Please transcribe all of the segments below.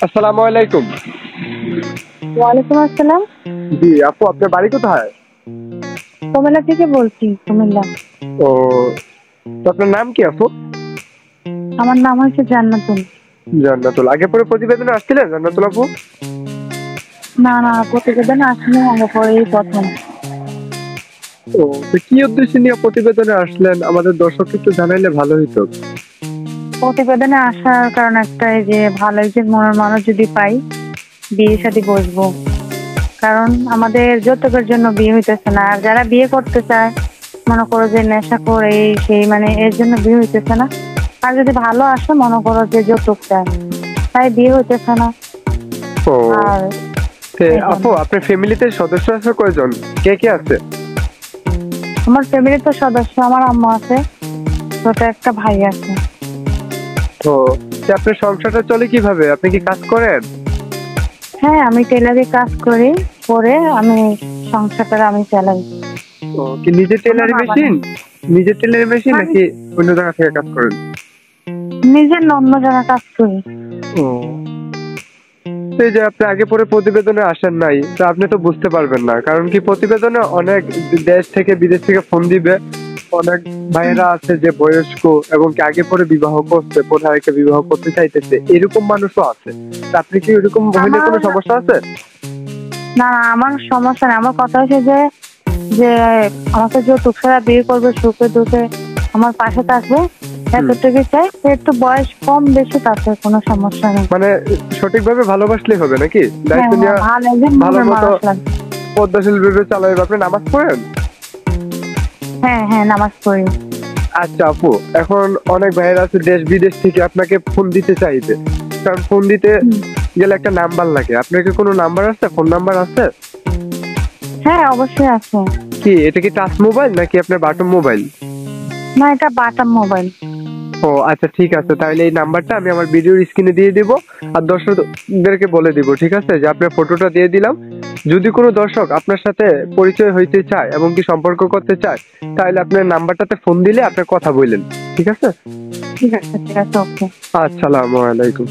আসসালামু আলাইকুম। ওয়ালাইকুম আসসালাম। জি আপু, আপনার বাড়ি কোথায়? কুমিল্লা থেকে বলছি, কুমিল্লা। ও, তো আপনার নাম কি আপু? আমার নাম হচ্ছে জান্নাতুল। জান্নাতুল। আগে পরে প্রতিবেদনে আসছিলেন জান্নাতুল আপু? না না, প্রতিবেদন আসলে আগে পরেই প্রথম। ও, তো কি উদ্দেশ্যে নিয়ে প্রতিবেদনে আসলেন আমাদের দর্শক একটু জানাইলে ভালো হইতো। প্রতিবেদনে আসার কারণ একটাই যে ভালো একজন মনের মানুষ যদি পাই, বিয়ে শাদী বসবো। কারণ আমাদের যৌতুকের জন্য বিয়ে হইতেছে না, আর যারা বিয়ে করতে চায় মনে করো যে নেশা করে এই সেই, মানে এর জন্য বিয়ে হইতেছে না। আর যদি ভালো আসে মনে করো যে যৌতুক চায়, তাই বিয়ে হইতেছে না। ও, আর এই জন্য আপু আপনার ফ্যামিলিতে সদস্য আছে কয়জন? কে কে আছে? আমার ফ্যামিলিতে সদস্য, আমার আম্মা আছে, ছোট একটা ভাই আছে। তো আপনার সংসারটা চলে কিভাবে? আপনি কি কাজ করেন? হ্যাঁ, আমি টেলারি কাজ করি, করে আমি সংসারটা আমি চালাই। ও, কি নিজের আমার টেলারি বাবা মেশিন? নেই। নিজের টেলারি মেশিন আমি নাকি অন্য জায়গা থেকে কাজ করেন? নিজের অন্য জায়গায় কাজ করি। ও, এই যে আপনি আগে পরে প্রতিবেদনে আসেন নাই, তা আপনি তো বুঝতে পারবেন না। কারণ কি, প্রতিবেদনে অনেক দেশ থেকে বিদেশ থেকে ফোন দিবে। অনেক ভাইয়েরা আছে যে বয়স্ক এবং কি আগে পরে বিবাহ করছে, কোথায় বিবাহ করতে চাইতেছে, এরকম মানুষও আছে। তা আপনি কি এরকম হইলে আমার কোনো সমস্যা আছে? না না, আমার সমস্যা নেই। আমার কথা হচ্ছে যে যে আমাকে যে তুষারা বিয়ে করবে, সুখে দুঃখে আমার পাশে থাকবে, এতটুকু চাই। একটু বয়স কম বেশি তাতে কোনো সমস্যা নেই। মানে সঠিকভাবে ভালোবাসলেই হবে নাকি? হ্যাঁ দায়িত্ব হ্যাঁ, নিয়ে ভালো একজন ভালো মনের মতো মানুষ লাগবে। পদ্মাশীল ভেবে চালাইবে। আপনি নামাজ পড়েন? হ্যাঁ হ্যাঁ, নামাজ পড়ি। আচ্ছা আপু, এখন অনেক ভাইয়েরা আছে দেশ বিদেশ থেকে আপনাকে ফোন দিতে চাইবে। কারণ ফোন দিতে হুম। গেলে একটা নাম্বার লাগে। আপনার কি কোনো নাম্বার আছে, ফোন নাম্বার আছে? হ্যাঁ, অবশ্যই আছে। কি এটা কি টাচ মোবাইল নাকি আপনার বাটন মোবাইল? না, এটা বাটাম মোবাইল। ও আচ্ছা, ঠিক আছে। তাহলে এই নাম্বারটা আমি আমার ভিডিওর স্ক্রিনে দিয়ে দিব, আর দর্শকদেরকে বলে দিব, ঠিক আছে, যে আপনার ফটোটা দিয়ে দিলাম। যদি কোনো দর্শক আপনার সাথে পরিচয় হইতে চায় এবং কি সম্পর্ক করতে চায়, তাহলে আপনার নাম্বারটাতে ফোন দিলে আপনার কথা বললেন, ঠিক আছে? ঠিক আছে ঠিক আছে, ওকে। আসসালামু আলাইকুম।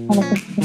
ভালো থাকবেন।